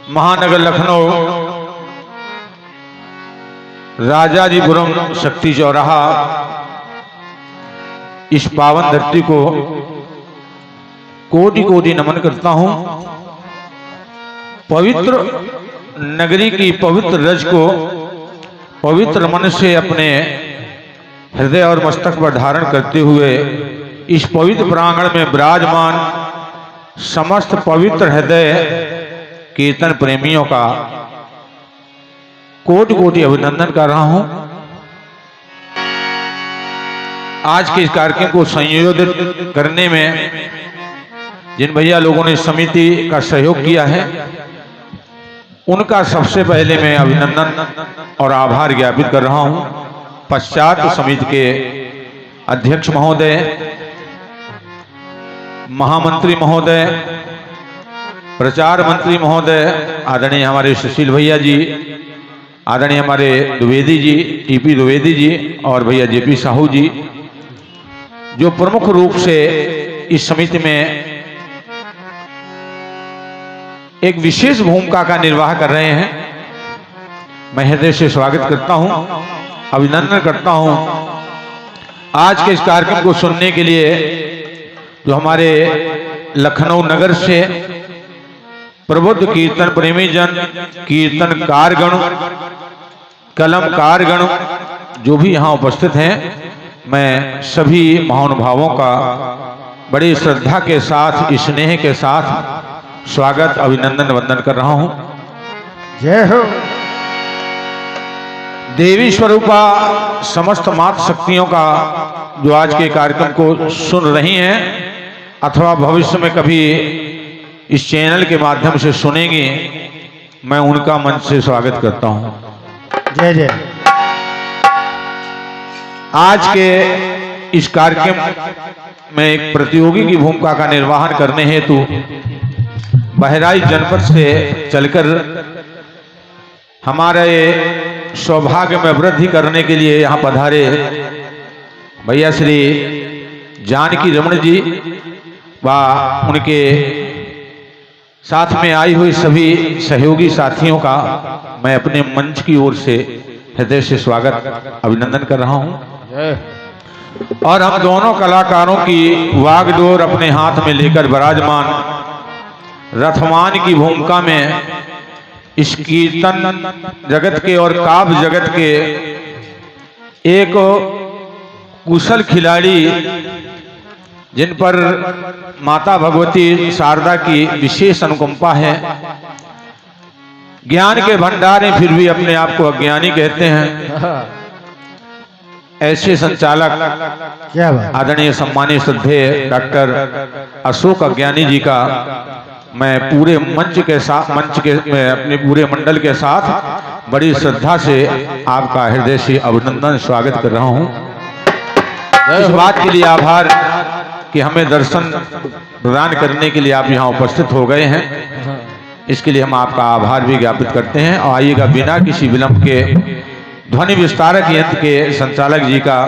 महानगर लखनऊ, राजाजीपुरम शक्ति चौराहा, इस पावन धरती को कोटि कोटि नमन करता हूं। पवित्र नगरी की पवित्र रज को पवित्र मन से अपने हृदय और मस्तक पर धारण करते हुए इस पवित्र प्रांगण में विराजमान समस्त पवित्र हृदय कीर्तन प्रेमियों का कोटि कोटि अभिनंदन कर रहा हूं। आज के इस कार्यक्रम को संयोजित करने में जिन भैया लोगों ने समिति का सहयोग किया है, उनका सबसे पहले मैं अभिनंदन और आभार ज्ञापित कर रहा हूं। पश्चात समिति के अध्यक्ष महोदय, महामंत्री महोदय, प्रचार मंत्री महोदय, आदरणीय हमारे सुशील भैया जी, आदरणीय हमारे द्विवेदी जी, टीपी द्विवेदी जी और भैया जेपी साहू जी, जो प्रमुख रूप से इस समिति में एक विशेष भूमिका का निर्वाह कर रहे हैं। मैं हृदय से स्वागत करता हूं, अभिनंदन करता हूं। आज के इस कार्यक्रम को सुनने के लिए जो हमारे लखनऊ नगर से प्रबुद्ध कीर्तन प्रेमी जन, कीर्तनकार गण, कलमकार गण जो भी यहाँ उपस्थित हैं, मैं सभी महानुभावों का बड़ी श्रद्धा के साथ, स्नेह के साथ स्वागत, अभिनंदन, वंदन कर रहा हूं। जय हो। देवी स्वरूपा समस्त मात शक्तियों का जो आज के कार्यक्रम को सुन रही हैं अथवा भविष्य में कभी इस चैनल के माध्यम से सुनेंगी, मैं उनका मन से स्वागत करता हूं। जय जय। आज के इस कार्यक्रम में एक प्रतियोगी की भूमिका का निर्वहन करने हेतु बहराइच जनपद से चलकर हमारे सौभाग्य में वृद्धि करने के लिए यहाँ पधारे भैया श्री जानकी रमण जी व उनके साथ में आई हुई सभी सहयोगी साथियों का मैं अपने मंच की ओर से हृदय से स्वागत, अभिनंदन कर रहा हूं। और हम दोनों कलाकारों की वागडोर अपने हाथ में लेकर विराजमान रथवान की भूमिका में इस कीर्तन जगत के और काव्य जगत के एक कुशल खिलाड़ी, जिन पर माता भगवती शारदा की विशेष अनुकंपा है, ज्ञान के भंडार हैं फिर भी अपने आप को अज्ञानी कहते हैं, ऐसे संचालक क्या बात। आदरणीय सम्मानित श्रद्धेय डॉक्टर अशोक अज्ञानी जी का मैं पूरे मंच के मैं अपने पूरे मंडल के साथ बड़ी श्रद्धा से आपका हृदय से अभिनंदन, स्वागत कर रहा हूं। इस बात के लिए आभार कि हमें दर्शन प्रदान करने के लिए आप यहां उपस्थित हो गए हैं, इसके लिए हम आपका आभार भी ज्ञापित करते हैं। और आइएगा, बिना किसी विलंब के ध्वनि विस्तारक यंत्र के संचालक जी का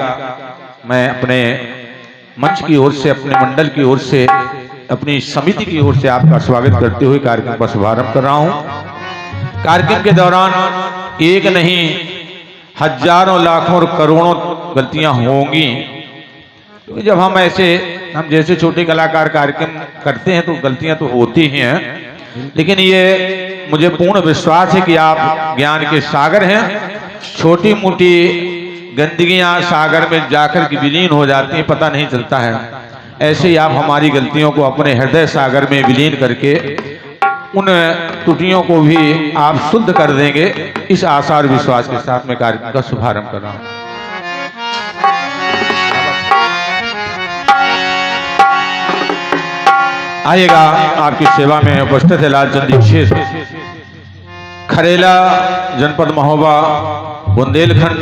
मैं अपने मंच की ओर से, अपने मंडल की ओर से, अपनी समिति की ओर से आपका स्वागत करते हुए कार्यक्रम का शुभारंभ कर रहा हूं। कार्यक्रम के दौरान एक नहीं हजारों लाखों और करोड़ों गलतियां होंगी, क्योंकि जब हम जैसे छोटे कलाकार कार्यक्रम करते हैं तो गलतियां तो होती ही हैं, लेकिन ये मुझे पूर्ण विश्वास है कि आप ज्ञान के सागर हैं। छोटी मोटी गंदगियां सागर में जाकर के विलीन हो जाती हैं, पता नहीं चलता है। ऐसे ही आप हमारी गलतियों को अपने हृदय सागर में विलीन करके उन त्रुटियों को भी आप शुद्ध कर देंगे, इस आशा और विश्वास के साथ मैं कार्यक्रम का शुभारंभ कर रहा हूं। आइएगा, आपकी सेवा में उपस्थित है लालचंद दीक्षित, खरेला जनपद महोबा, बुंदेलखंड,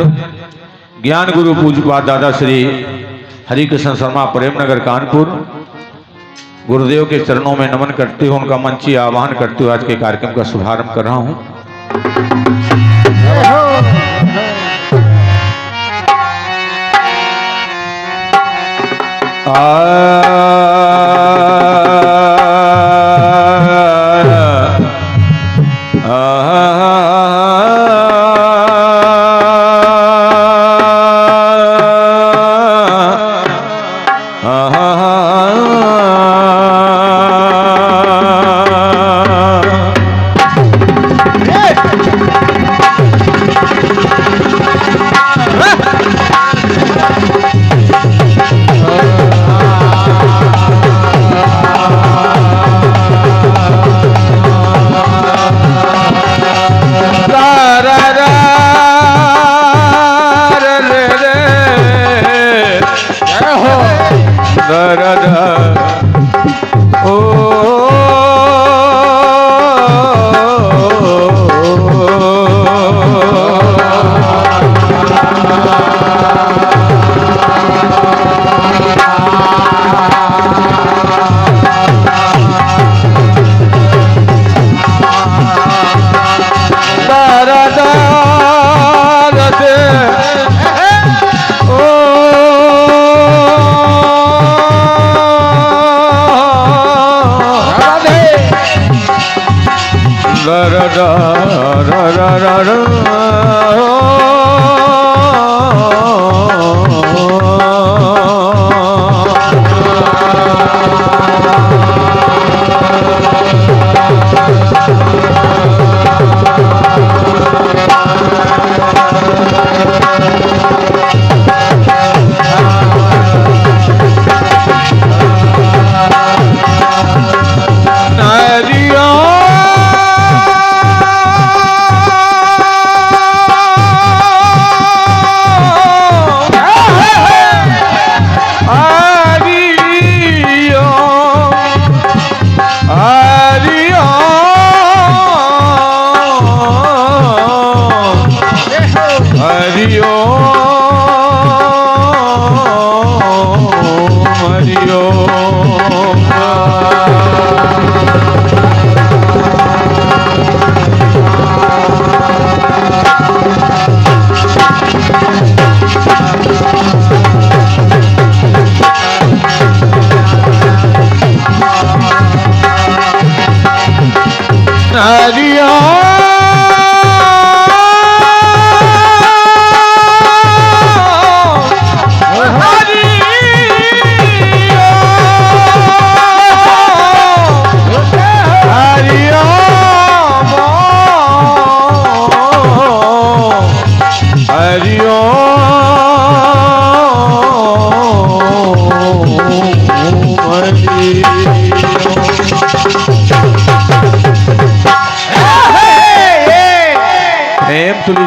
ज्ञान गुरु पूज्यपाद दादा श्री हरिकृष्ण शर्मा, प्रेमनगर, कानपुर। गुरुदेव के चरणों में नमन करते हुए, उनका मंची आह्वान करते हुए आज के कार्यक्रम का शुभारंभ कर रहा हूं।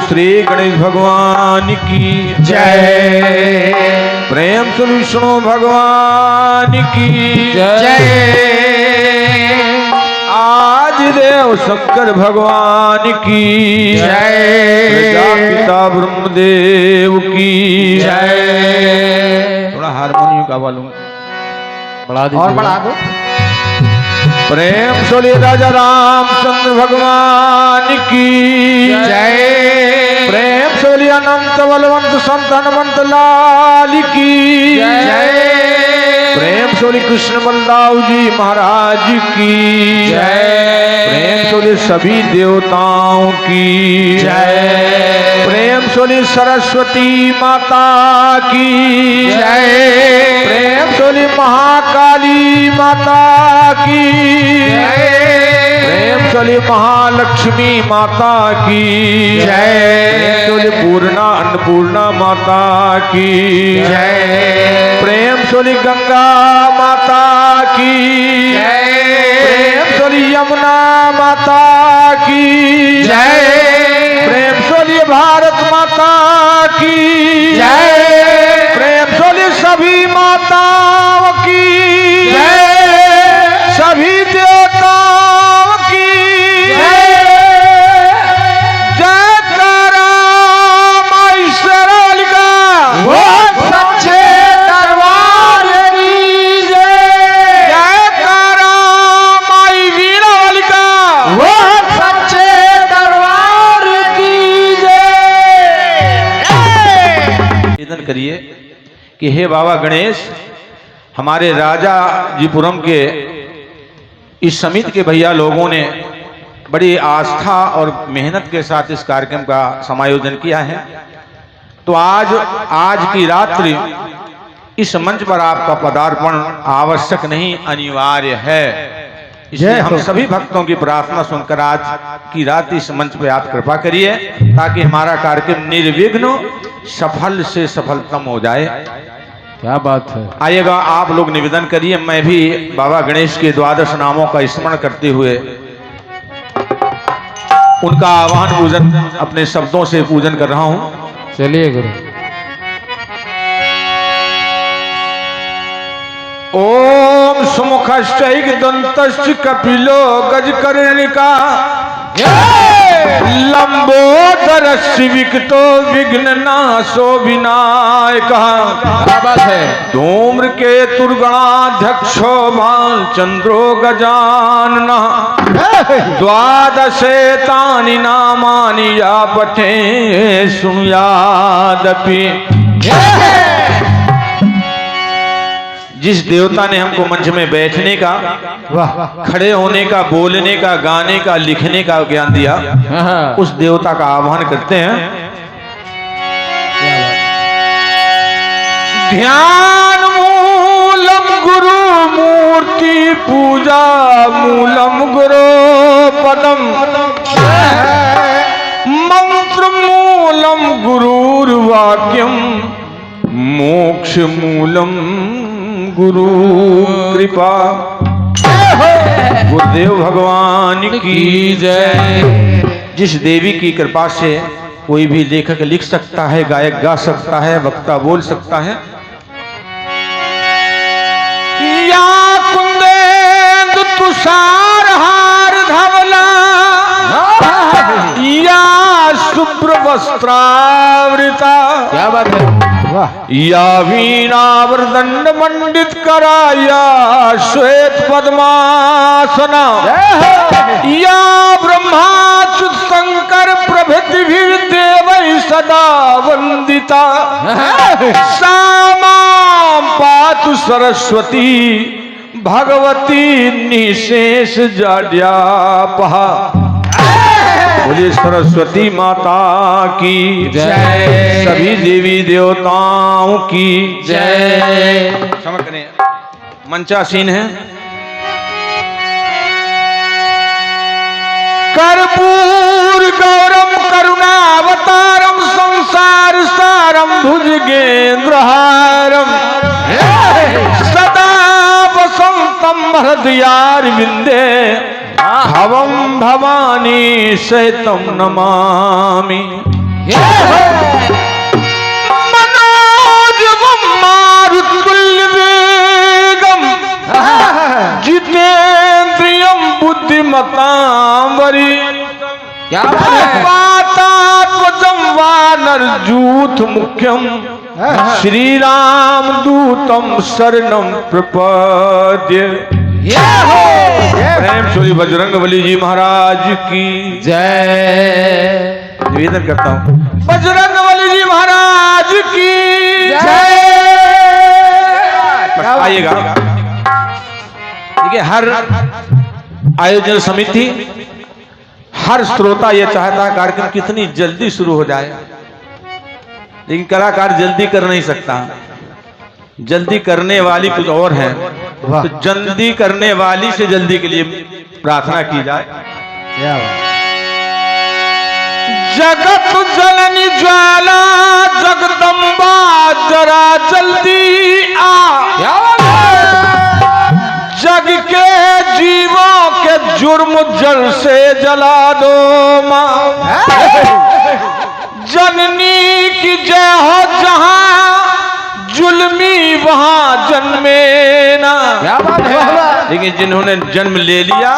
श्री गणेश भगवान की जय। प्रेम से विष्णु भगवान की जय। आज देव शंकर भगवान की जय। प्रजापिता ब्रह्मदेव की जय। थोड़ा हारमोनियम का वालूम बढ़ा दो और बढ़ा दो। प्रेम सोली राजा रामचंद्र भगवान की जय। प्रेम सोली अनंत बलवंत संत हनुमंत लाल की जय। प्रेम सोली कृष्ण बलदाव जी महाराज की जय। प्रेम सोली सभी देवताओं की जय। प्रेम सोली सरस्वती माता की जय। प्रेम सोली महाकाली माता की प्रेम सोली महालक्ष्मी माता की जय। सोली पूर्णा अन्नपूर्णा माता की जय। प्रेम सोली गंगा माता की प्रेम सोली यमुना माता की प्रेम सोली भारत माता की प्रेम सोली सभी माताओं की सभी देवताओं की जय तारा माईश्वर का सच्चे दरबार की जय तारा माई वीणा का सच्चे दरबार की निवेदन करिए कि हे बाबा गणेश, हमारे राजा जीपुरम के इस समिति के भैया लोगों ने बड़ी आस्था और मेहनत के साथ इस कार्यक्रम का समायोजन किया है। तो आज की रात्रि इस मंच पर आपका पदार्पण आवश्यक नहीं, अनिवार्य है। इसलिए हम सभी भक्तों की प्रार्थना सुनकर आज की रात इस मंच पर आप कृपा करिए ताकि हमारा कार्यक्रम निर्विघ्न सफल से सफलतम हो जाए। क्या बात है। आइएगा, आप लोग निवेदन करिए। मैं भी बाबा गणेश के द्वादश नामों का स्मरण करते हुए उनका आह्वान पूजन अपने शब्दों से पूजन कर रहा हूं। चलिए गुरु। ओम सुमुखश्चैक दंतश्च कपिलो गजकर्णिका लंबोदरस्य विकटो विघ्ननाशो विनायकः धूम्र के तुर्गणाध्यक्षो भालचंद्रो गजाननः द्वादशेतानि नामानि या पठे शृणुयादपि जिस देवता ने हमको मंच में बैठने का, वाह खड़े होने का, बोलने का, गाने का, लिखने का ज्ञान दिया, हाँ, उस देवता का आह्वान करते हैं। ध्यान मूलम गुरु मूर्ति पूजा मूलम गुरु पदम मंत्र मूलम गुरुर्वाक्यम मोक्ष मूलम गुरु कृपा। गुरुदेव भगवान की जय। जिस देवी की कृपा से कोई भी लेखक लिख सकता है, गायक गा सकता है, वक्ता बोल सकता है। या कुंदेंदु तुषार हार धवला या शुभ्र वस्त्रावृता, क्या बात है, वाह या वीणावरदंड मंडित करा, या श्वेत पद्मासना, या ब्रह्माच्युत शंकर प्रभृति देव सदा वंदिता। सामां पातु सरस्वती भगवती निशेष जाड्यापहा। बोलिए सरस्वती माता की जय, सभी देवी देवताओं की जय। क्षमा करें, मंचासीन है। कर्पूर गौरम करुणावतारम संसार सारम भुजगेंद्रहारम सदा वसंतम हृदयारविंदे भवम भवानी सहितम नमामि। मनोजवम मारुतुल्यवेगम जितेन्द्रियम बुद्धिमतां वरिष्ठम। क्या बात है, वातात्मजं वानरजूथ मुख्यम श्री राम दूतम शरणं प्रपद्ये। प्रेम श्री बजरंगबली जी महाराज की जय। निवेदन करता हूँ, बजरंगबली जी महाराज की जय। बस आइएगा। देखिए, हर आयोजन समिति, हर श्रोता यह चाहता है कार्यक्रम कितनी जल्दी शुरू हो जाए, लेकिन कलाकार जल्दी कर नहीं सकता। जल्दी करने वाली कुछ और है, तो जल्दी करने वाली से जल्दी के लिए प्रार्थना की जाए। क्या बात, जगत जननी ज्वाला जगदम्बा जरा जल्दी आ। क्या बात है, जग के जीवों के जुर्म जल से जला दो माँ। जननी की जय हो, जहां जुल्मी वहां जन्मे ना। क्या बात है, लेकिन जिन्होंने जन्म ले लिया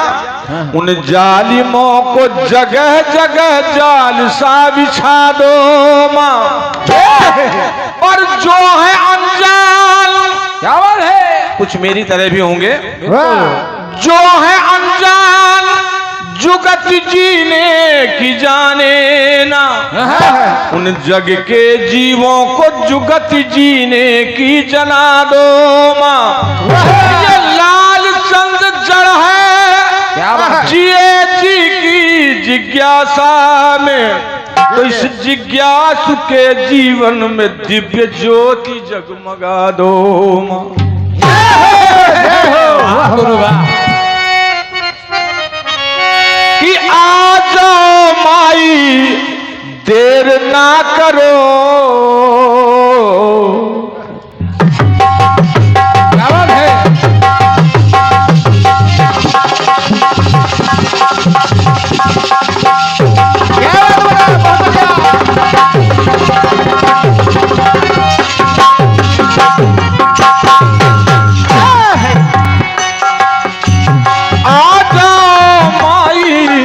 उन जालिमों को जगह जगह जाल सा बिछा दो माँ। और जो है अनजान, क्या बात है, कुछ मेरी तरह भी होंगे, वाह जो है अनजान जुगत जीने की जाने ना। उन जग के जीवों को जुगत जीने की जना दो माँ। ये लाल चंद जड़ है, क्या बात है, जिए जी की जिज्ञासा में, तो इस जिज्ञासु के जीवन में दिव्य ज्योति जगमगा दो माँ। वाह गुरु वाह, कि आ जाओ माई देर ना करो। क्या बात है, क्या बात है, बहुत आ जाओ माई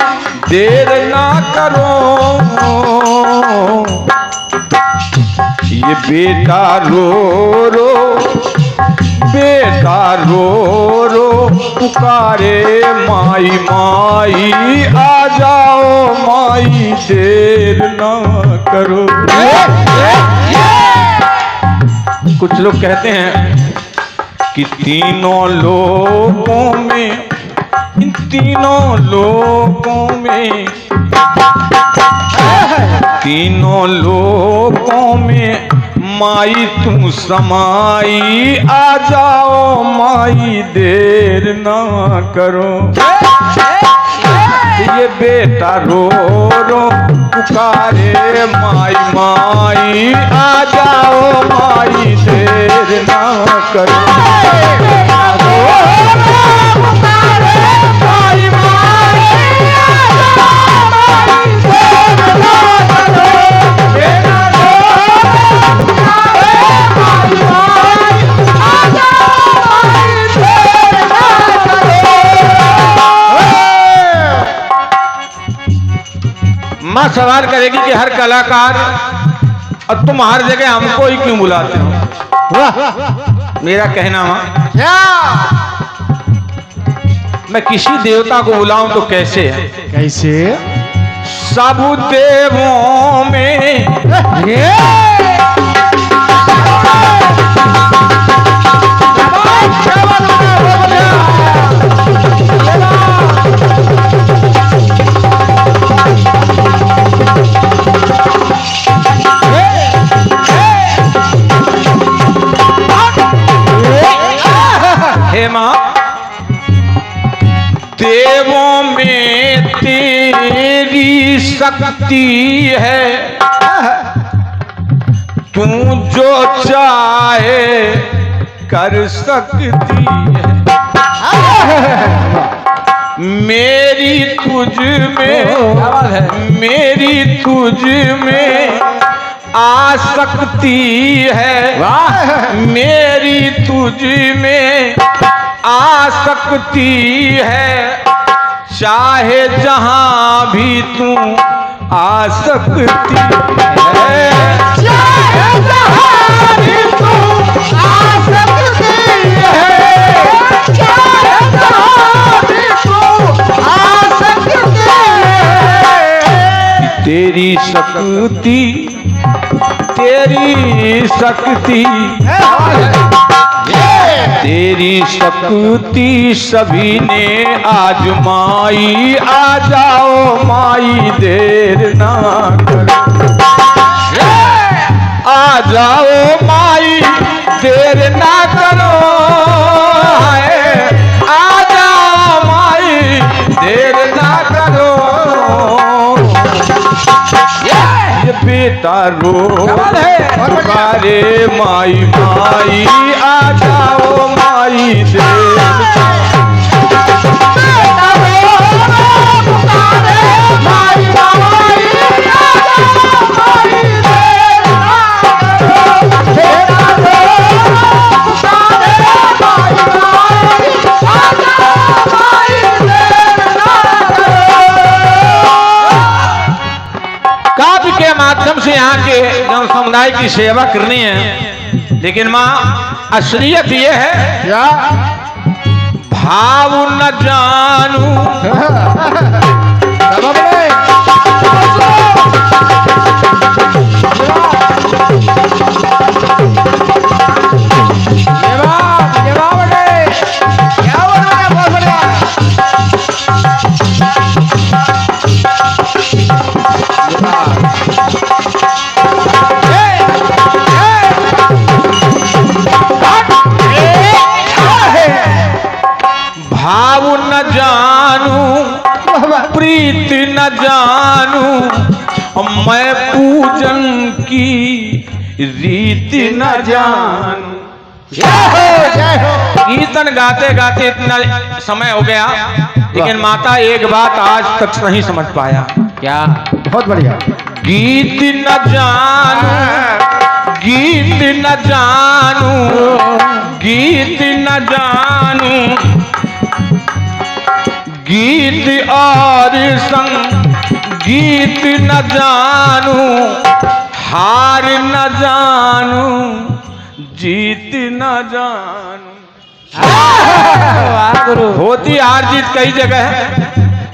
देर ना करो। ये बेटा रो रो, बेटा रो रो पुकारे माई माई। आ जाओ माई देर ना करो। कुछ लोग कहते हैं कि तीनों लोगों में, इन तीनों लोगों में, तीनों लोगों में माई तू समाई, आ जाओ माई देर ना करो। ये बेटा रो रो पुकारे माई माई, आ जाओ माई देर ना करो। माँ सवाल करेगी कि हर कलाकार और तुम हर जगह हमको ही क्यों बुलाते हो? मेरा कहना माँ, मैं किसी देवता को बुलाऊं तो कैसे है? कैसे? सब देवों में देवों में तेरी शक्ति है, तू जो चाहे कर सकती है। मेरी तुझ में, मेरी तुझ में आसक्ति है, मेरी तुझ में आसक्ति है, चाहे जहां भी तू आ सकती है। चाहे जहां भी तू आ सकती है, चाहे जहां भी तू आ सकती है। तेरी शक्ति, तेरी शक्ति, तेरी शक्ति सभी ने आजमाई, आ जाओ माई देर ना करो। आ जाओ माई देर ना करो, आ जाओ माई देर ना करो। ये बेटा रो पुकारे माई माई, आ जाओ माई देर। काव्य के माध्यम से यहाँ के जन समुदाय की सेवा करनी है, लेकिन माँ असलियत ये है क्या? भाव न जानू भाव न जानू, प्रीत न जानू, मैं पूजन की रीत न जानू। कीर्तन गाते गाते इतना समय हो गया, लेकिन माता एक बात आज तक नहीं समझ पाया। क्या? बहुत बढ़िया। गीत न जानू, गीत न जानू, गीत न जानू, गीत और संगीत न जानू, हार न जानू, जीत न जानू। होती हार जीत कई जगह है,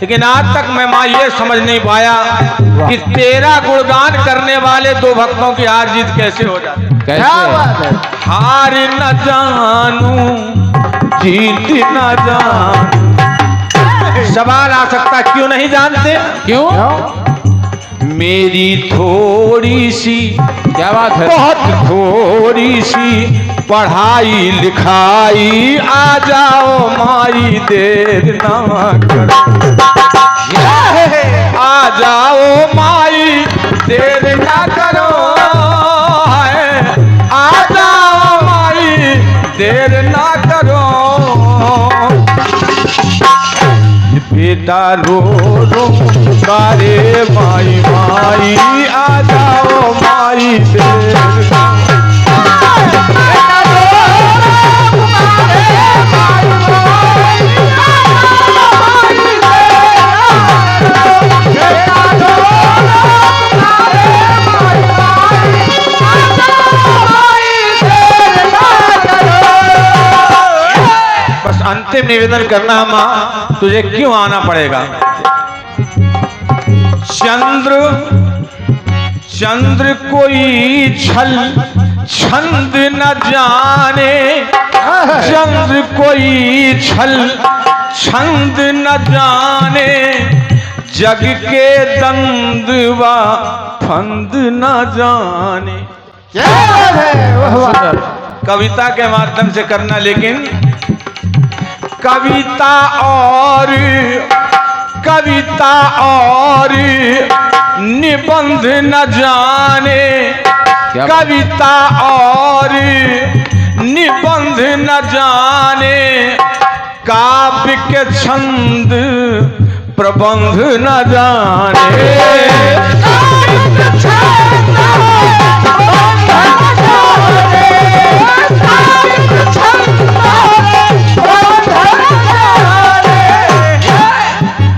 लेकिन आज तक मैं माँ ये समझ नहीं पाया कि तेरा गुणगान करने वाले दो भक्तों की हार जीत कैसे हो जाती। क्या बात है। हार न जानू जीत न जानू। सवाल आ सकता क्यों नहीं जानते? क्यों? मेरी थोड़ी सी, क्या बात है? बहुत थोड़ी सी पढ़ाई लिखाई, आ जाओ माई देर ना करो। आ जाओ माई देर ना करो, आ जाओ माई देर ना करो। बेटा रो रो पुकारे माई माई, आ जाओ माई देर ना। बस अंतिम निवेदन करना माँ, तुझे क्यों आना पड़ेगा? चंद्र कोई छल छंद न जाने, चंद्र कोई छल छंद न जाने, जग के दंदवा फंद न जाने। क्या बात है। वाह वाह। कविता के माध्यम से करना, लेकिन कविता और निबंध न जाने, कविता और निबंध न जाने, काव्य के छंद प्रबंध न जाने।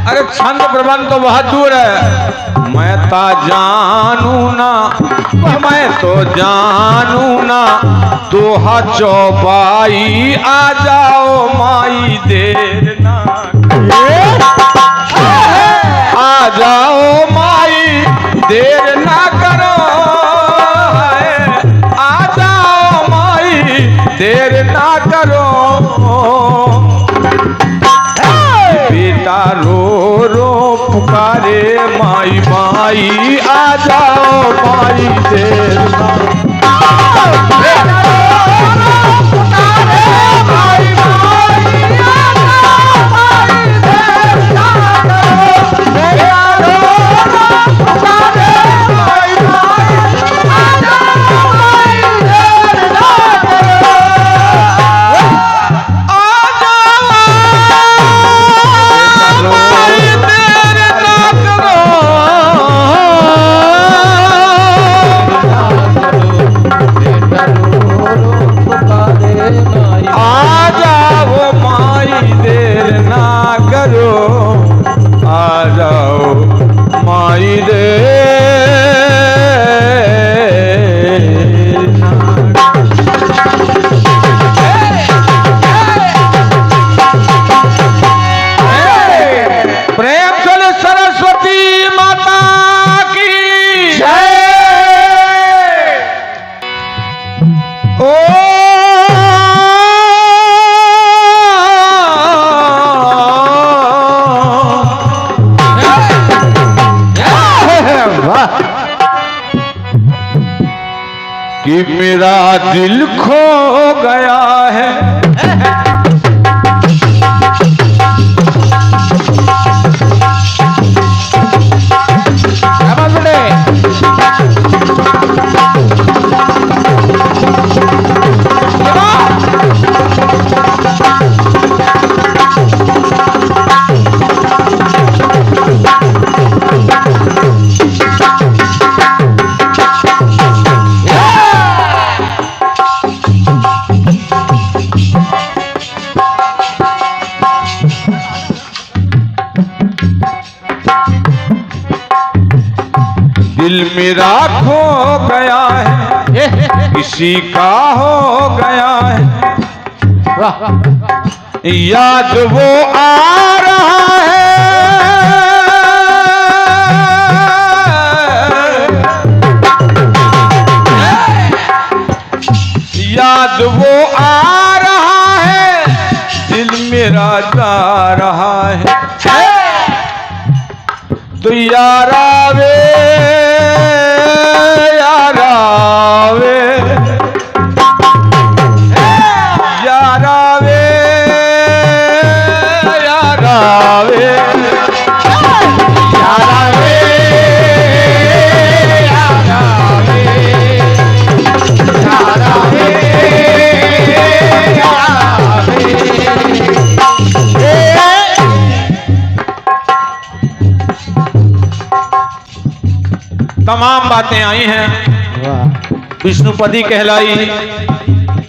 अरे छंद प्रबंध तो बहुत दूर है। मैं तो जानू ना, मैं तो जानू ना, दोहा चौपाई, आ जाओ माई देर ना। आ जाओ माई देर ना करो, आ जाओ माई देर ना करो। बेटा रो रो पुकारे माई माई, आ जाओ माई देर ना। कि मेरा दिल खो गया है, दिल मेरा खो गया है, किसी का हो गया है, याद वो आ रहा है, जा रहा है। तो यारा वे यारा वे यारा वे यारा वे यारा वे यारा वे यारा वे तमाम बातें आई हैं। विष्णुपदी कहलाई,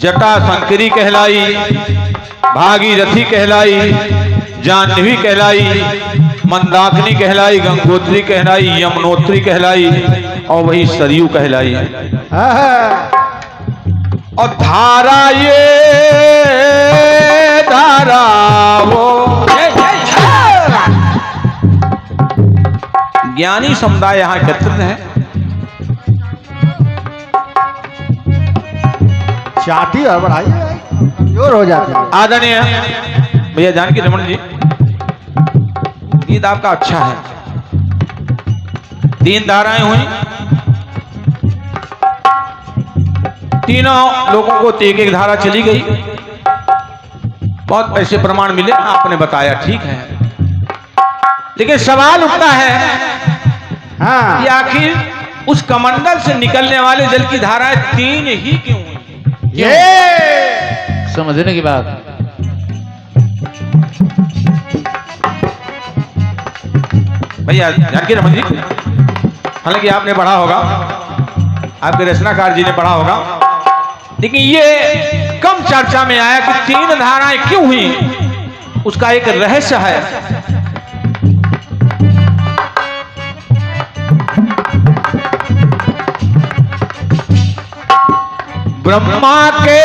जटा शंकरी कहलाई, भागीरथी कहलाई, जाह्नवी कहलाई, मंदाकिनी कहलाई, गंगोत्री कहलाई, यमुनोत्री कहलाई और वही सरयू कहलाई। और धारा ये धारा वो ज्ञानी समुदाय यहाँ एकत्रित है। चाटी और बढ़ाइए, जोर हो जाते हैं। आदरणीय भैया जानकी रमन जी, गीत आपका अच्छा है। 3 धाराएं हुई, तीनों लोगों को एक एक धारा चली गई। बहुत ऐसे प्रमाण मिले, आपने बताया ठीक है। लेकिन सवाल उठता है हाँ, कि आखिर उस कमंडल से निकलने वाले जल की धाराएं 3 ही क्यों हुई? ये समझने की बात। भैया जानकी रमन जी, हालांकि आपने पढ़ा होगा, आपके रचनाकार जी ने पढ़ा होगा, लेकिन ये कम चर्चा में आया कि 3 धाराएं क्यों हुई। उसका एक रहस्य है। ब्रह्मा के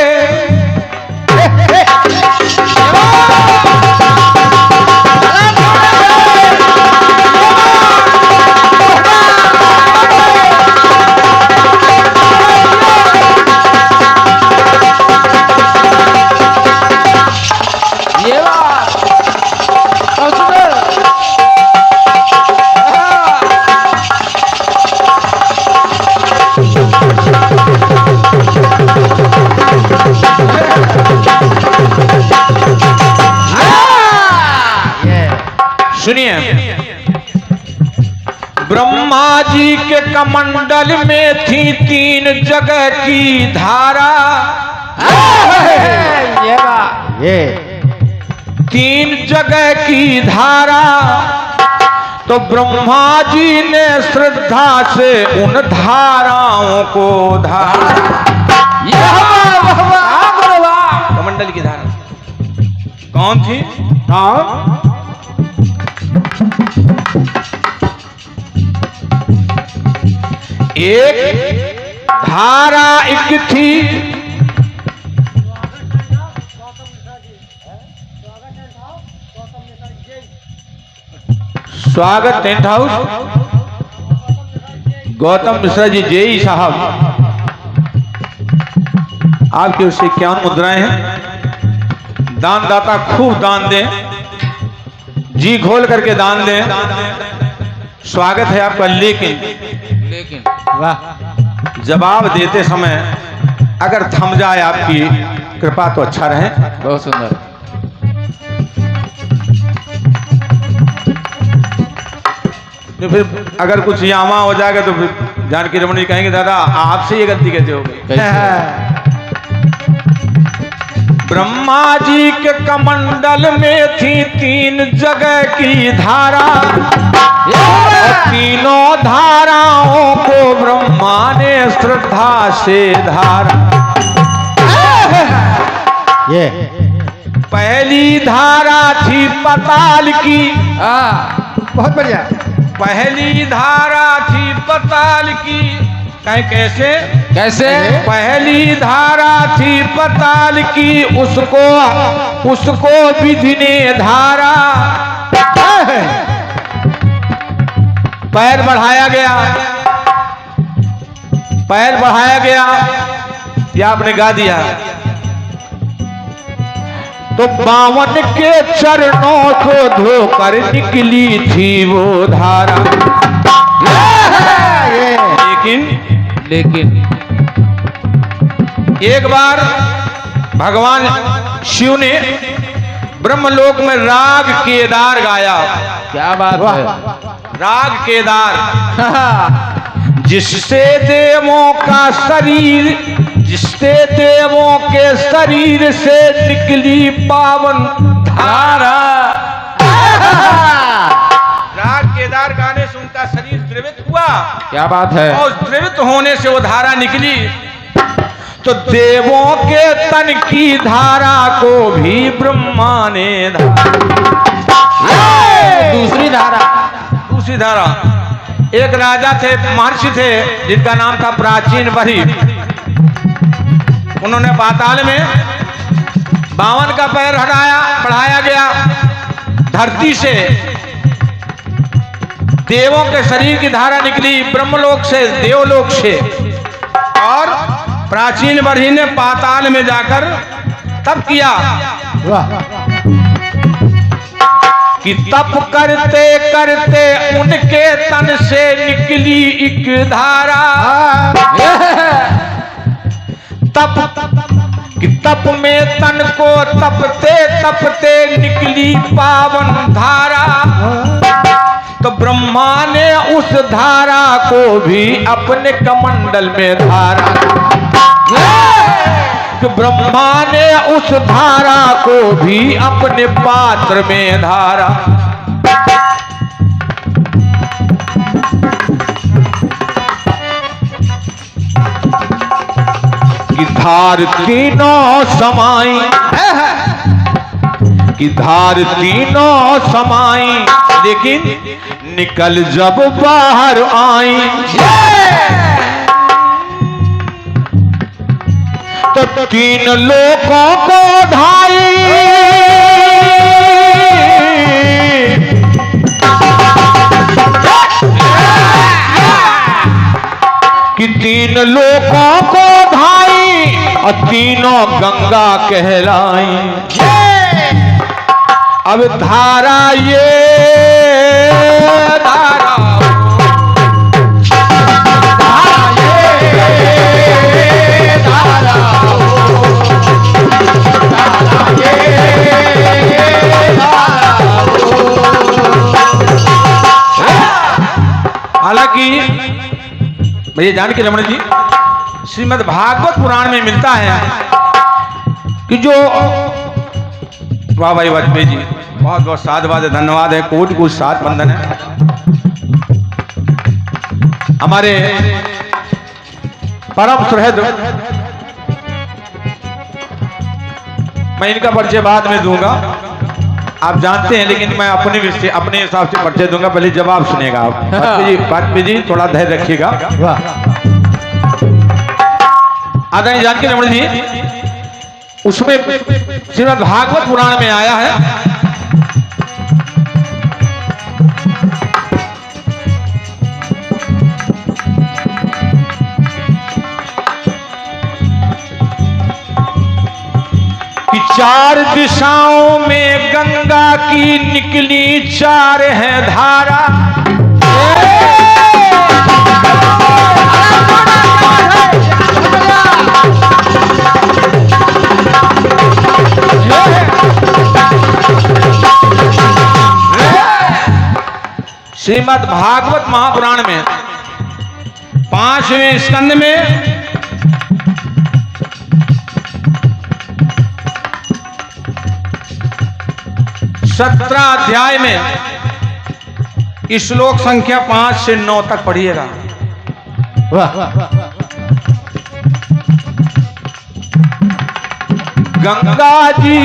सुनिए, ब्रह्मा जी के कमंडल में थी 3 जगह की धारा। ये 3 जगह की धारा। तो ब्रह्मा जी ने श्रद्धा से उन धाराओं को धारा। कमंडल की धारा कौन थी? हाँ, एक धारा एक थी स्वागत tent house, Gautam Mishra ji JEE साहब, आपकी ओर से 51 मुद्राएं हैं। दानदाता खूब दान दें, जी खोल करके दान दें। स्वागत है आपका। लेकिन वाह, जवाब देते समय अगर थम जाए आपकी कृपा तो अच्छा रहे। बहुत सुंदर। तो फिर अगर कुछ यामा हो जाएगा तो फिर जानकी रमन जी कहेंगे दादा आपसे ये गलती कैसे हो गई। ब्रह्मा जी के कमंडल में थी 3 जगह की धारा। और तीनों धाराओं को ब्रह्मा ने श्रद्धा से धारा। ये पहली धारा थी पताल की। बहुत बढ़िया। पहली धारा थी पताल की। कहीं कैसे कैसे? पहली धारा थी पताल की, उसको विधि ने धारा। पैर बढ़ाया गया, पैर बढ़ाया गया, या आपने गा दिया। तो बावन के चरणों को धोकर निकली थी वो धारा। लेकिन एक बार भगवान शिव ने ब्रह्मलोक में राग केदार गाया। क्या बात है। राग केदार जिससे देवों का शरीर, जिससे देवों के शरीर से निकली पावन धारा। राग केदार गाने से उनका शरीर द्रवित हुआ। क्या बात है। और द्रवित होने से वो धारा निकली तो देवों के तन की धारा को भी ब्रह्मा ने दूसरी धारा। दूसरी धारा। एक राजा थे, महर्षि थे, जिनका नाम था प्राचीन बरी। उन्होंने पाताल में 52 का पैर हटाया, बढ़ाया गया। धरती से देवों के शरीर की धारा निकली, ब्रह्मलोक से, देवलोक से। और प्राचीन बरी ने पाताल में जाकर तप किया कि तप करते करते उनके तन से निकली एक धारा। तप में तन को तपते तपते निकली पावन धारा। तो ब्रह्मा ने उस धारा को भी अपने कमंडल में धारा। तो ब्रह्मा ने उस धारा को भी अपने पात्र में धारा। कि धार तीनों समाई, कि धार तीनों समाई, लेकिन निकल जब बाहर आई तो 3 लोगों को ढाई। कि 3 लोगों को ढाई और तीनों गंगा कहलाई। अब धारा ये धारा, हालांकि भैया जानकी रमन जी, श्रीमद् भागवत पुराण में मिलता है कि जो, वाह भाई वाजपेयी जी, बहुत बहुत साधुवाद, धन्यवाद है, कोटि कोटि साथ बंधन है। हमारे परम सुहृद, मैं इनका परिचय बाद में दूंगा, आप जानते हैं, लेकिन मैं अपने हिसाब से परिचय दूंगा। पहले जवाब सुनेगा आप। वाजपेयी जी थोड़ा धैर्य रखिएगा। आदरणीय जानकी रमन जी, उसमें श्रीमद् भागवत पुराण में आया है कि 4 दिशाओं में गंगा की निकली 4 है धारा। श्रीमद् भागवत महापुराण में 5वें स्कंद में 17 अध्याय में श्लोक संख्या 5 से 9 तक पढ़िएगा। गंगा जी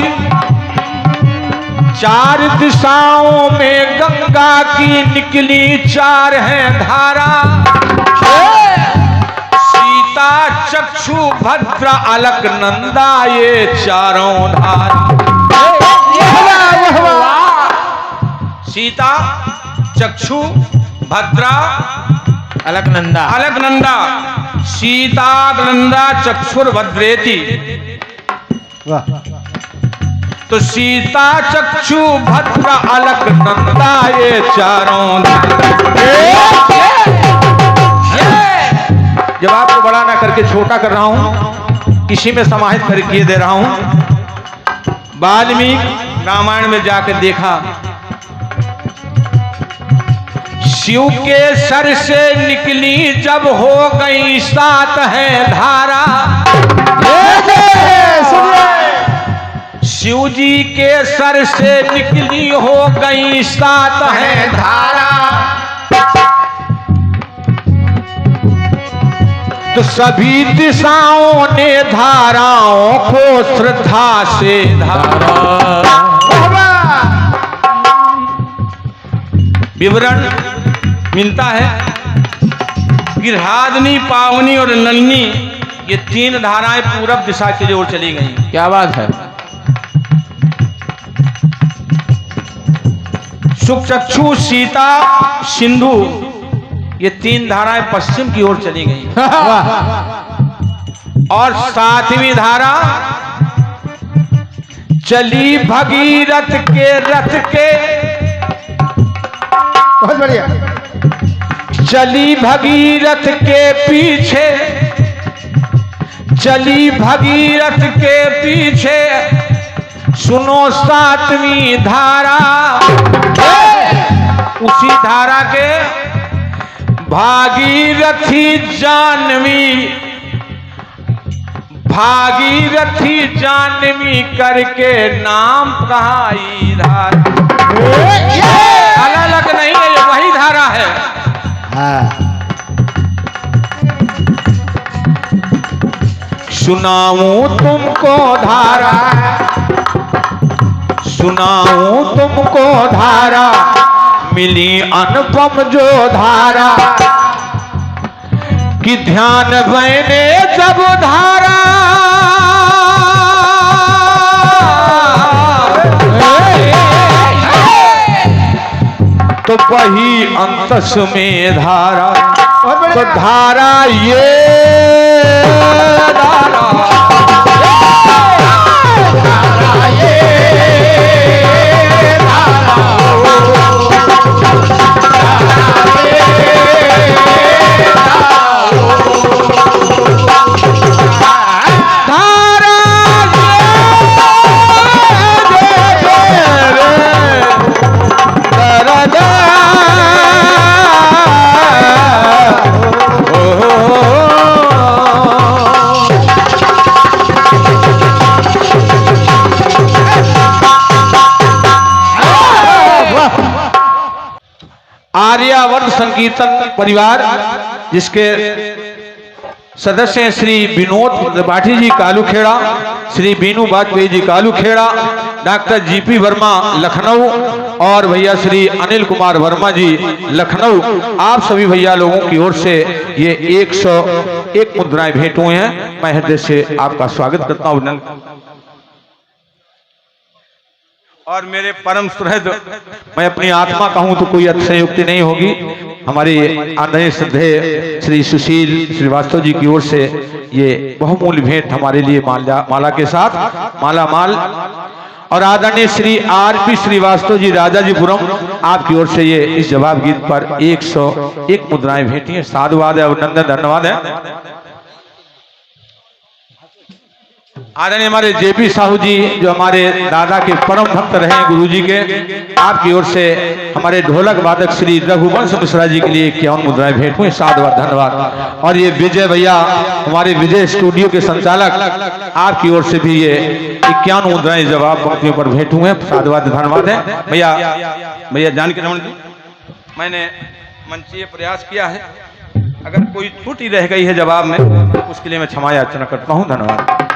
4 दिशाओं में गंगा की निकली 4 है धारा। सीता चक्षु भद्रा अलकनंदा ये चारों धारा। सीता चक्षु भद्रा अलकनंदा, अलकनंदा, सीता नंदा चक्षुर भद्रेति। तो सीता चक्षु भद्र अलक नंदा ये चारों जब आपको बड़ा ना करके छोटा कर रहा हूं, इसी में समाहित करके दे रहा हूं। वाल्मीकि रामायण में जाकर देखा, शिव के सर से निकली जब हो गई 7 है धारा। शिव जी के सर से निकली हो गई 7 है धारा। तो सभी दिशाओं ने धाराओं को श्रद्धा से धारा। विवरण मिलता है कि राधनी, पावनी और नलनी ये 3 धाराएं पूरब दिशा की ओर चली गई। क्या बात है। सुचक्षु, सीता, सिंधु ये 3 धाराएं पश्चिम की ओर चली गई। और 7वीं धारा चली भगीरथ के रथ के, बहुत बढ़िया, चली भगीरथ के पीछे, चली भगीरथ के पीछे सुनो 7वीं धारा। उसी धारा के भागीरथी जानवी, भागीरथी जानवी करके नाम कहाई धारा। अलग नहीं है, ये वही धारा है। हाँ। सुनाऊं तुमको धारा, सुनाऊं तुमको धारा, मिली अनुपम जो धारा। कि ध्यान बने जब धारा, तो वही अंतस में धारा। तो धारा ये धारा, धारा ये आर्यावर्त संकीर्तन परिवार, जिसके सदस्य हैं श्री विनोद त्रिपाठी जी कालूखेड़ा, श्री बीनू वाजपेयी जी कालूखेड़ा, डॉक्टर जीपी वर्मा लखनऊ और भैया श्री अनिल कुमार वर्मा जी लखनऊ। आप सभी भैया लोगों की ओर से ये 101 मुद्राएं भेंट हुए हैं। मैं हृदय से आपका स्वागत करता हूँ। और मेरे परम सुहृद, मैं अपनी आत्मा कहूं तो कोई अतिशयोक्ति नहीं होगी, हमारे आदरणीय श्रद्धेय श्री सुशील श्रीवास्तव जी की ओर से ये बहुमूल्य भेंट हमारे लिए माला के साथ माला माल। और आदरणीय श्री आरपी श्रीवास्तव जी राजाजीपुरम, आपकी ओर से ये इस जवाब गीत पर 101 मुद्राएं भेंटी हैं। साधुवाद है, अभिनंदन, धन्यवाद है। आदरणीय हमारे जेपी साहू जी, जो हमारे दादा के परम भक्त रहे गुरुजी के, आपकी ओर से हमारे ढोलक वादक श्री रघुवंश मिश्रा जी के लिए 51 मुद्राएं भेंट हुई। साधुवाद, धन्यवाद। और ये विजय भैया, हमारे विजय स्टूडियो के संचालक, आपकी ओर से भी ये 51 मुद्राएं जवाब पंक्तियों पर भेंट हुए हैं। साधुवाद, धन्यवाद है। भैया जानकी रमन जी, मैंने मंचीय प्रयास किया है, अगर कोई त्रुटि रह गई है जवाब में, उसके लिए मैं क्षमा याचना करता हूँ। धन्यवाद।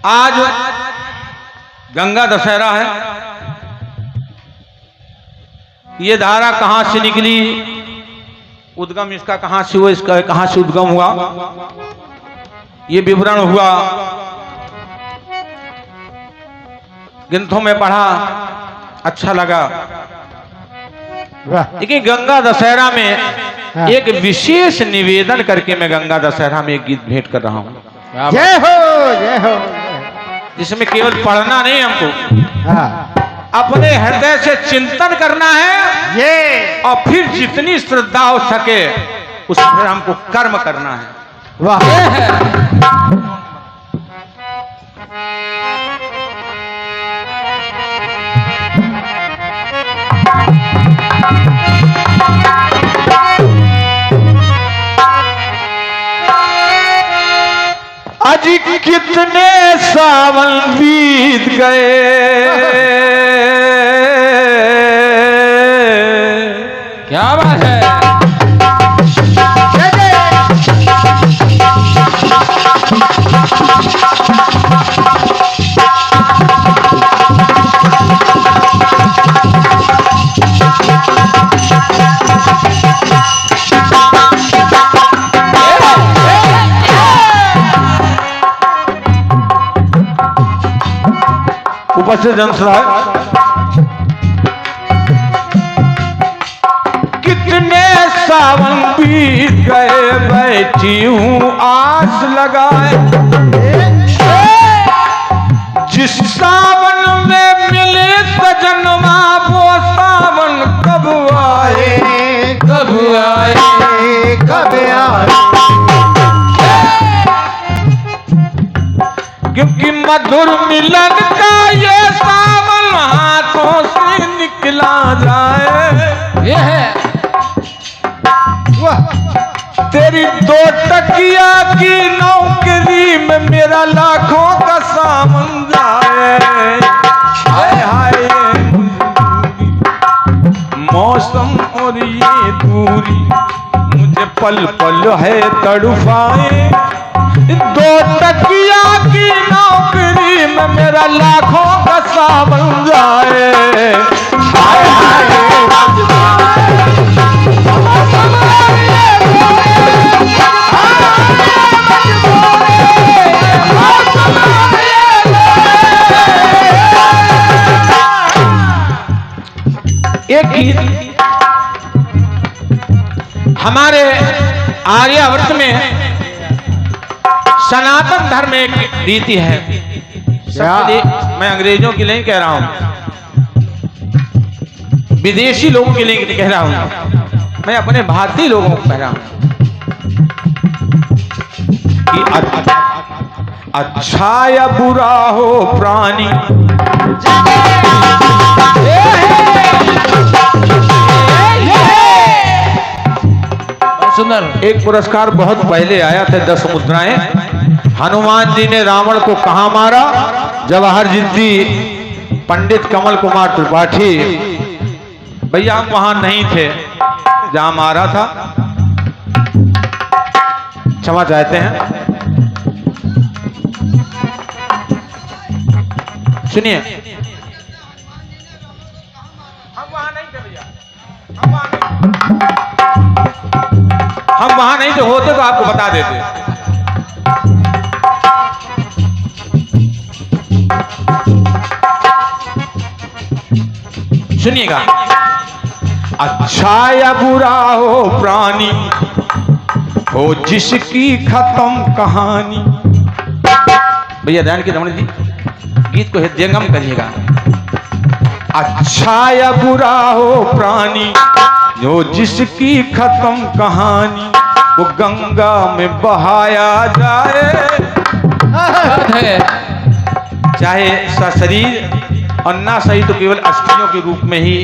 आज गंगा दशहरा है। ये धारा कहां से निकली, उद्गम इसका कहां से हुआ, इसका कहां से उद्गम हुआ, ये विवरण हुआ, ग्रंथों में पढ़ा, अच्छा लगा। वाह देखिए गंगा दशहरा में हाँ। एक विशेष निवेदन करके मैं गंगा दशहरा में एक गीत भेंट कर रहा हूँ, क्या बात- जय हो जय हो जिसमें केवल पढ़ना नहीं हमको हाँ अपने हृदय से चिंतन करना है ये और फिर जितनी श्रद्धा हो सके उस पर हमको कर्म करना है। वाह ये है आज कितने सावन बीत गए, क्या बात है उपस्थित जनसभाएं, कितने सावन बीत गए बैठी हूँ आस लगाए, जिस सावन में मिले सजनमा वो सावन कब आए कब आए कब आए क्योंकि मधुर मिलन का ये सावन हाथों से निकला जाए। ये है वाह तेरी दो टकिया की नौकरी में मेरा लाखों का सामान जाए। हाय हाय मौसम और ये दूरी मुझे पल पल है तड़पाए। दो टकिया की नौकरी में मेरा लाखों का सामान जाए। हाय हाय एक गीत हमारे आर्यावर्त में सनातन धर्म में एक रीति है। सबके लिए, मैं अंग्रेजों के लिए नहीं कह रहा हूं, विदेशी लोगों के लिए कह रहा हूं, मैं अपने भारतीय लोगों को कह रहा हूं कि अच्छा या बुरा हो प्राणी, सुंदर एक पुरस्कार बहुत पहले आया था 10 मुद्राएं। हनुमान जी ने रावण को कहां मारा? जवाहर जी पंडित कमल कुमार त्रिपाठी, भैया हम वहां नहीं थे जहां मारा था, क्षमा चाहते हैं। सुनिए, हम वहां नहीं थे भैया, हम वहां नहीं थे, होते तो आपको बता देते। सुनिएगा, अच्छा या बुरा हो प्राणी, हो जिसकी खत्म कहानी। भैया ध्यान की रमण जी, गीत को हृदयंगम करिएगा। अच्छा या बुरा हो प्राणी, जो जिसकी खत्म कहानी, वो गंगा में बहाया जाए। बात है चाहे सशरीर और ना सही तो केवल अस्थियों के रूप में ही,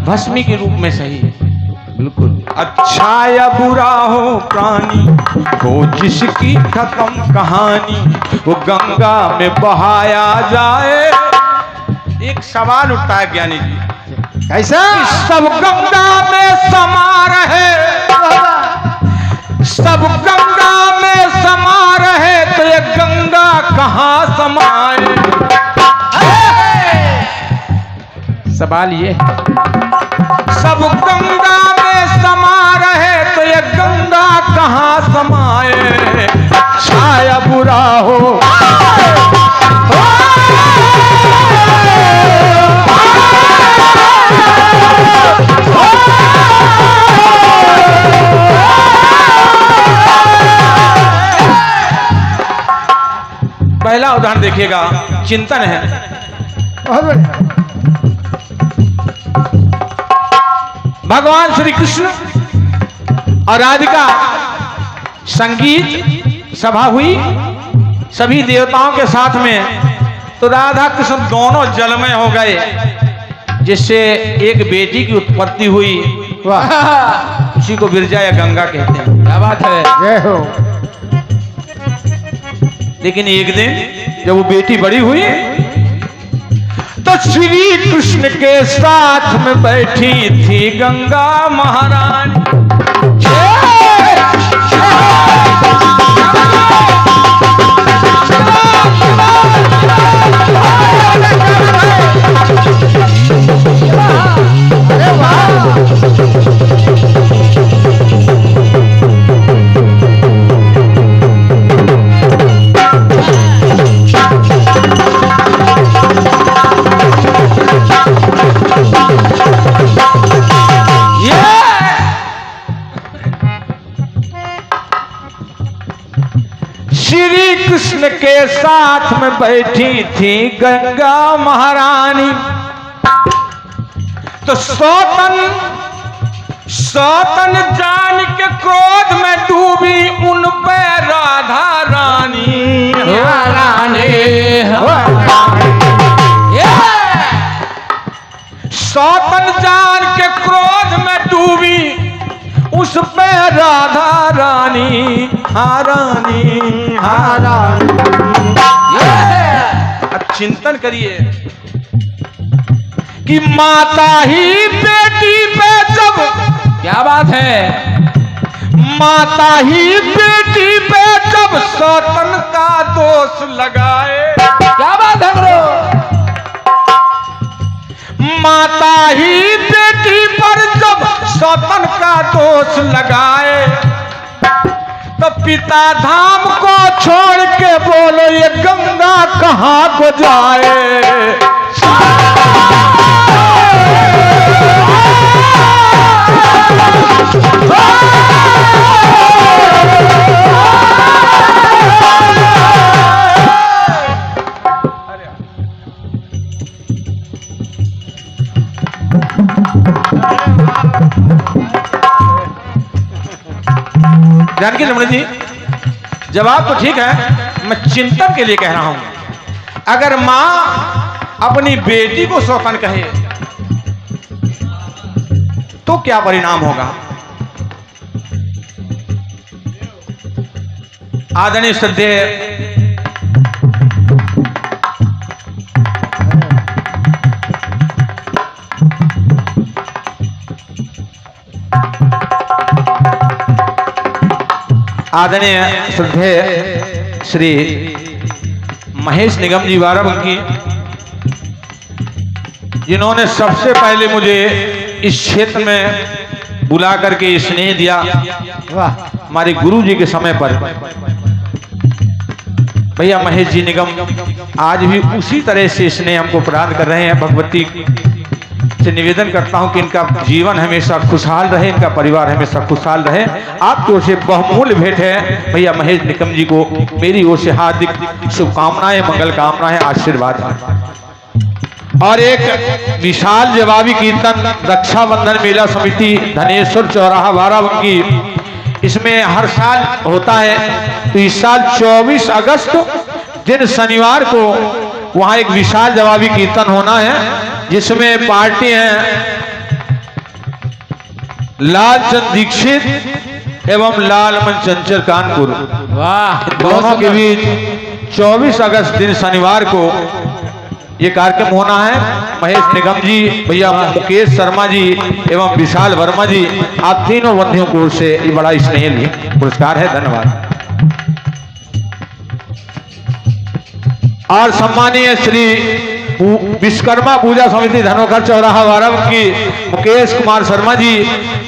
भस्मी के रूप में सही है। बिल्कुल अच्छा या बुरा हो प्राणी, हो जिसकी खत्म कहानी, वो गंगा में बहाया जाए। एक सवाल उठता है ज्ञानी जी, कैसा सब गंगा में समा रहे, सब गंगा में समा रहे, तो ये गंगा कहाँ समाए? सवाल ये है सब गंगा में समा रहे, तो ये गंगा कहाँ समाए? अच्छा या बुरा हो पहला उदाहरण देखिएगा, चिंतन है। बहुत बढ़िया। भगवान श्री कृष्ण और राधिका संगीत सभा हुई सभी देवताओं के साथ में, तो राधा कृष्ण दोनों जलमय हो गए, जिससे एक बेटी की उत्पत्ति हुई। वाह, उसी को विरजा या गंगा कहते हैं। क्या बात है। जय हो। लेकिन एक दिन जब वो बेटी बड़ी हुई तो श्री कृष्ण के साथ में बैठी थी गंगा महारानी। श्री कृष्ण के साथ में बैठी थी गंगा महारानी, तो सौतन जान के क्रोध में डूबी उन पे राधा रानी। सौतन जान के क्रोध में डूबी उस पे राधा रानी। हाँ रानी, हाँ रानी। अब चिंतन करिए कि माता ही बेटी पे जब, क्या बात है। माता ही बेटी पे जब सौतन का दोष लगाए। क्या बात है ब्रो। माता ही बेटी पर जब सौतन का दोष लगाए, तो पिता धाम को छोड़ के बोलो ये गंगा कहाँ को जाए। जानकी रमन जी, जवाब तो ठीक है, मैं चिंतन के लिए कह रहा हूं। अगर मां अपनी बेटी को सौतन कहे तो क्या परिणाम होगा? आदरणीय श्रद्धेय आदरणीय श्रद्धेय श्री महेश निगम जी बाराबंकी, जिन्होंने सबसे पहले मुझे इस क्षेत्र में बुला करके स्नेह दिया, वाह, हमारे गुरु जी के समय पर। भैया महेश जी निगम आज भी उसी तरह से स्नेह हमको प्रदान कर रहे हैं। भगवती से निवेदन करता हूं कि इनका जीवन हमेशा खुशहाल रहे, इनका परिवार हमेशा खुशहाल रहे। आपकी ओर से बहुमूल्य भेंट है भैया महेश निकम जी को मेरी ओर से हार्दिक शुभकामनाएं, मंगल कामनाएं, आशीर्वाद है। और एक विशाल जवाबी कीर्तन रक्षाबंधन मेला समिति धनेश्वर चौराहा बाराबंकी, इसमें हर साल होता है। तो इस साल 24 अगस्त दिन शनिवार को वहां एक विशाल जवाबी कीर्तन होना है, जिसमें पार्टी है लालचंद दीक्षित एवं लालमन चंचल कानपुर। वाह, दोनों के बीच 24 अगस्त दिन शनिवार को ये कार्यक्रम होना है। महेश निगम जी, भैया मुकेश शर्मा जी एवं विशाल वर्मा जी, आप तीनों बंधुओं को से ये बड़ा स्नेह पुरस्कार है। धन्यवाद। और सम्मानीय श्री विश्वकर्मा पूजा समिति धनोखर चौराहा बाराबंकी मुकेश कुमार शर्मा जी,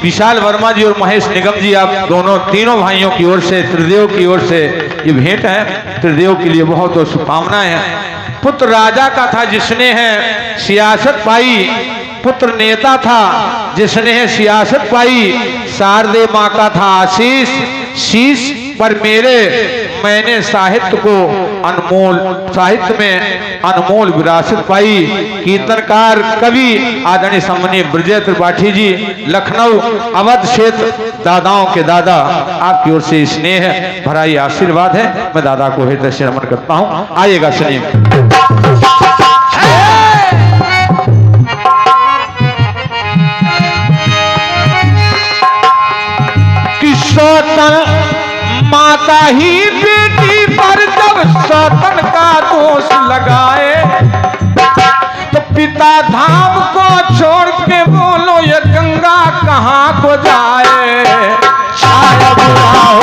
विशाल वर्मा जी और महेश निगम जी, आप दोनों तीनों भाइयों की ओर से, त्रिदेव की ओर से ये भेंट है। त्रिदेव के लिए बहुत बहुत शुभकामनाएं हैं। पुत्र राजा का था जिसने है सियासत पाई, पुत्र नेता था जिसने है सियासत पाई, शारदे माँ का था आशीष, शीश पर मेरे मैंने साहित्य को अनमोल साहित्य में अनमोल विरासत पाई। कीर्तनकार कवि आदरणीय सम्माननीय ब्रजेश त्रिपाठी जी, लखनऊ अवध क्षेत्र, दादाओं के दादा, आपकी ओर से स्नेह भरा ये आशीर्वाद है। मैं दादा को हृदय से नमन करता हूँ। आइएगा सुनिए। माता ही बेटी पर जब सौतन का दोष लगाए, तो पिता धाम को छोड़ के बोलो ये गंगा कहाँ को जाए। छाया बुरा हो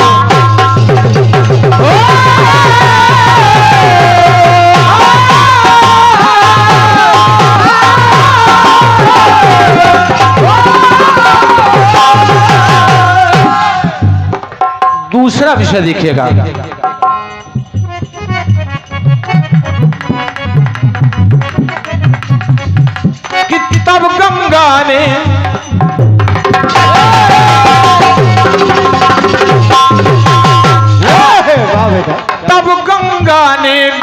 दूसरा विषय देखिएगा। कि तब गंगा ने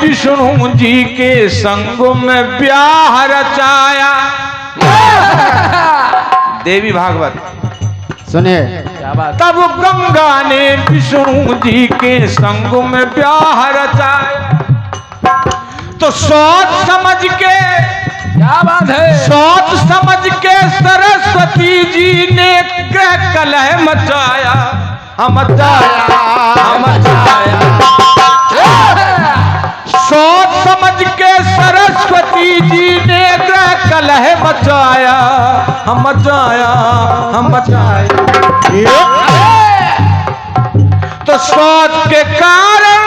विष्णु जी के संग में ब्याह रचाया। देवी भागवत सुनिए। क्या बात। तब गंगा ने विष्णु जी के संग में ब्याह रचाया, तो सोच समझ के, क्या बात है, सोच समझ के सरस्वती जी ने कलह मचाया। सोच समझ के सरस्वती जी ने कलह मचाया। तो सोच के कारण,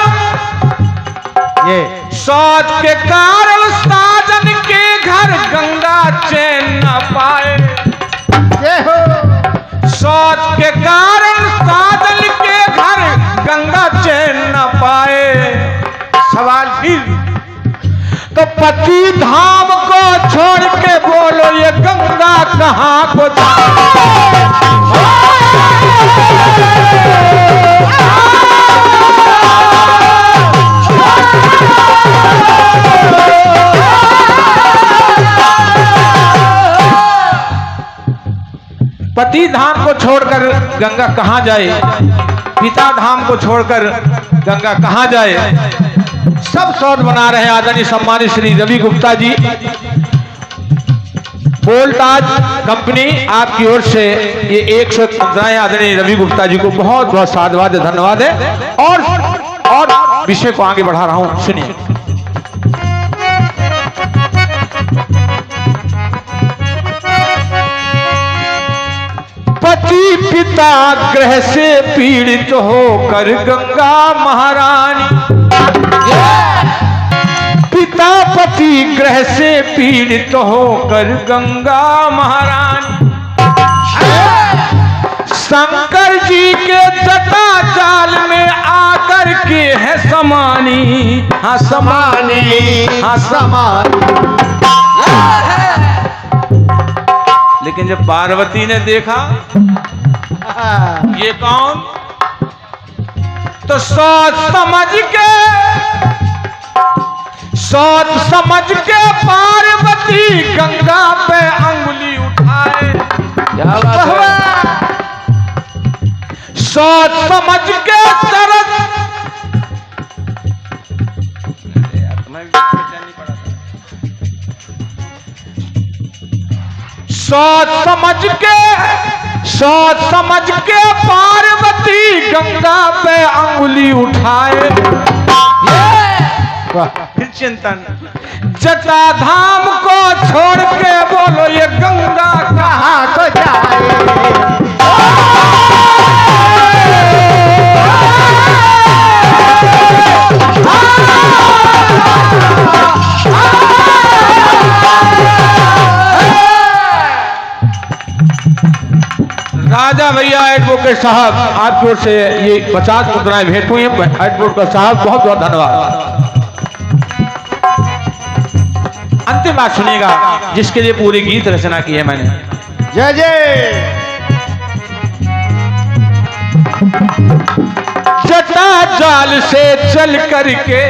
सोच के कारण साजन के घर गंगा चैन न पाए। सोच के कारण साजन के घर गंगा चैन न पाए। सवाल फिर, तो पति धाम को छोड़ के बोलो ये गंगा कहाँ को जाए। पति धाम को छोड़कर गंगा कहाँ जाए, पिता धाम को छोड़कर गंगा कहाँ जाए। सब शोध बना रहे हैं आदरणीय सम्मानित श्री रवि गुप्ता जी। वोल्टाज कंपनी आपकी ओर से ये 100 मुद्राएं आदरणीय रवि गुप्ता जी को बहुत बहुत साधुवाद धन्यवाद है। और विषय को आगे बढ़ा रहा हूं, सुनिए। पति पिता ग्रह से पीड़ित होकर गंगा महारानी, पिता पति ग्रह से पीड़ित होकर गंगा महारानी, शंकर जी के जटा जाल में आकर के है समानी। हाँ समानी, हाँ समानी। लेकिन जब पार्वती ने देखा ये कौन, तो सोच समझ के पार्वती गंगा पे अंगुली उठाए। क्या बात है। सोच समझ के सोच समझ के पार्वती गंगा पे अंगुली उठाए। फिर चिंतन, जटा धाम को छोड़ के बोलो ये गंगा कहाँ को जाए। राजा भैया एडवोकेट साहब आपकी ओर से ये 50 मुद्राएं भेंट हुई हैं। एडवोकेट साहब बहुत बहुत धन्यवाद। अंतिम बात सुनिएगा जिसके लिए पूरी गीत रचना की है मैंने। जय जय। जटा जाल से चल करके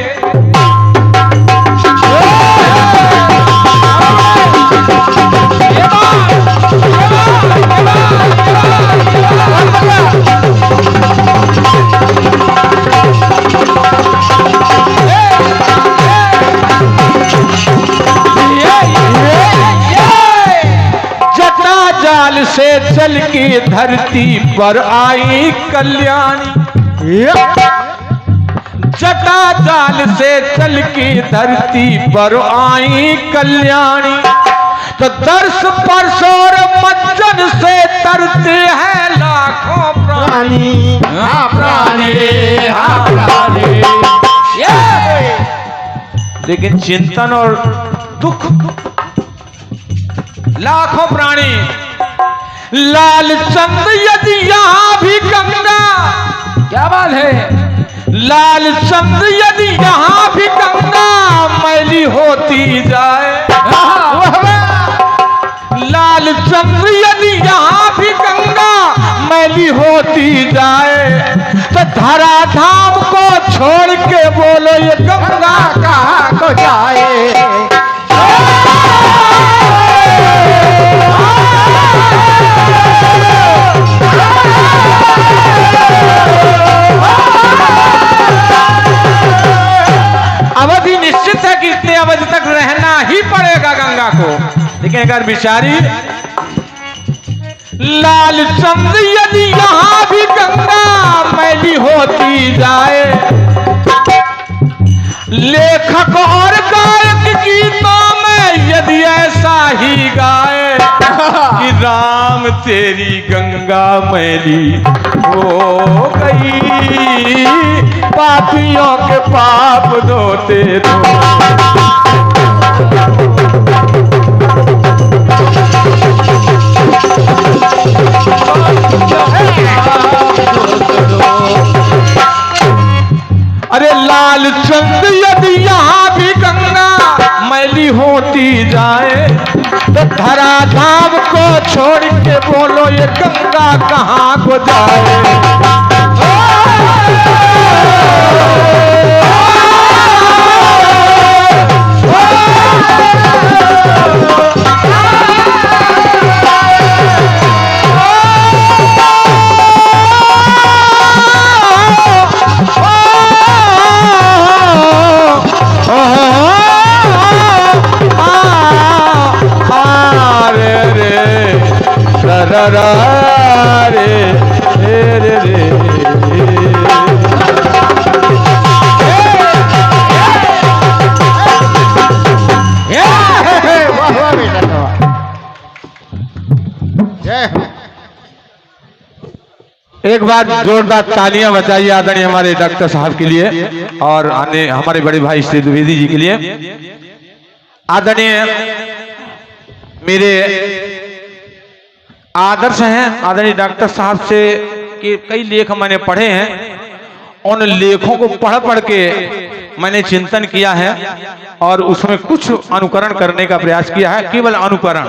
चल के धरती पर आई कल्याणी, जटा जाल से चल के धरती पर आई कल्याणी। तो दर्श स्पर्श और मज्जन से तरते हैं लाखों प्राणी, हाँ प्राणी, हाँ प्राणी। लेकिन चिंतन और दुख लाखों प्राणी। लाल चंद यदि यहाँ भी गंगा, क्या बात है, लाल चंद यदि यहाँ भी गंगा मैली होती जाए, लाल चंद्र यदि यहाँ भी गंगा मैली होती जाए, तो धरा धाम को छोड़ के बोलो ये गंगा कहाँ को जाए। अवधि निश्चित है कि इतने अवधि तक रहना ही पड़ेगा गंगा को, लेकिन अगर बिचारी लाल चंद यदि यहाँ भी गंगा मैली होती जाए, लेखक और गायक गीतों में यदि ऐसा ही गाए कि राम तेरी गंगा मैली हो गई, पापियों के पाप धोते धोते। अरे लाल चंद यदि यहाँ भी गंगा मैली होती जाए, तो धरा धाम को छोड़ के बोलो ये गंगा कहाँ को जाए। एक बार जोरदार तालियां बजाइए आदरणीय हमारे डॉक्टर साहब के लिए और हमारे बड़े भाई श्री द्विवेदी जी के लिए। आदरणीय मेरे आदर्श हैं आदरणीय डॉक्टर साहब से कि कई लेख मैंने पढ़े हैं, उन लेखों को पढ़ पढ़ के मैंने चिंतन किया है और उसमें कुछ अनुकरण करने का प्रयास किया है, केवल अनुकरण।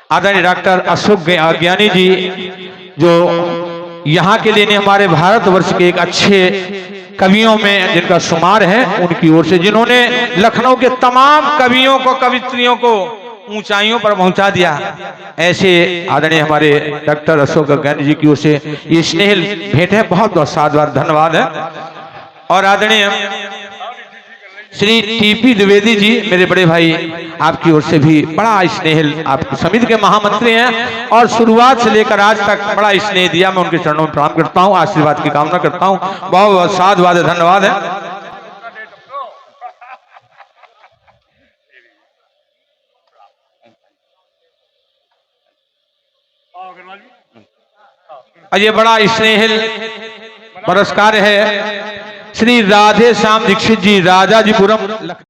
आदरणीय डॉक्टर अशोक ज्ञानी जी जो यहाँ के लिए हमारे भारतवर्ष के एक अच्छे कवियों में जिनका शुमार है, उनकी ओर से जिन्होंने लखनऊ के तमाम कवियों को कवित्रियों को ऊंचाइयों पर पहुंचा दिया, ऐसे आदरणीय हमारे डॉक्टर अशोक ज्ञानी जी की ओर से ये स्नेह भेंट है। बहुत बहुत साधुवाद धन्यवाद है। और आदरणीय श्री टीपी द्विवेदी जी मेरे बड़े भाई, आपकी ओर से भी बड़ा स्नेह, आप समिति के महामंत्री हैं और शुरुआत से लेकर आज तक बड़ा स्नेह दिया। मैं उनके चरणों में प्रणाम करता हूं, आशीर्वाद की कामना करता हूं। बहुत बहुत साधुवाद धन्यवाद है। और ये बड़ा स्नेह पुरस्कार है श्री राधे श्याम दीक्षित जी, राजाजीपुरम।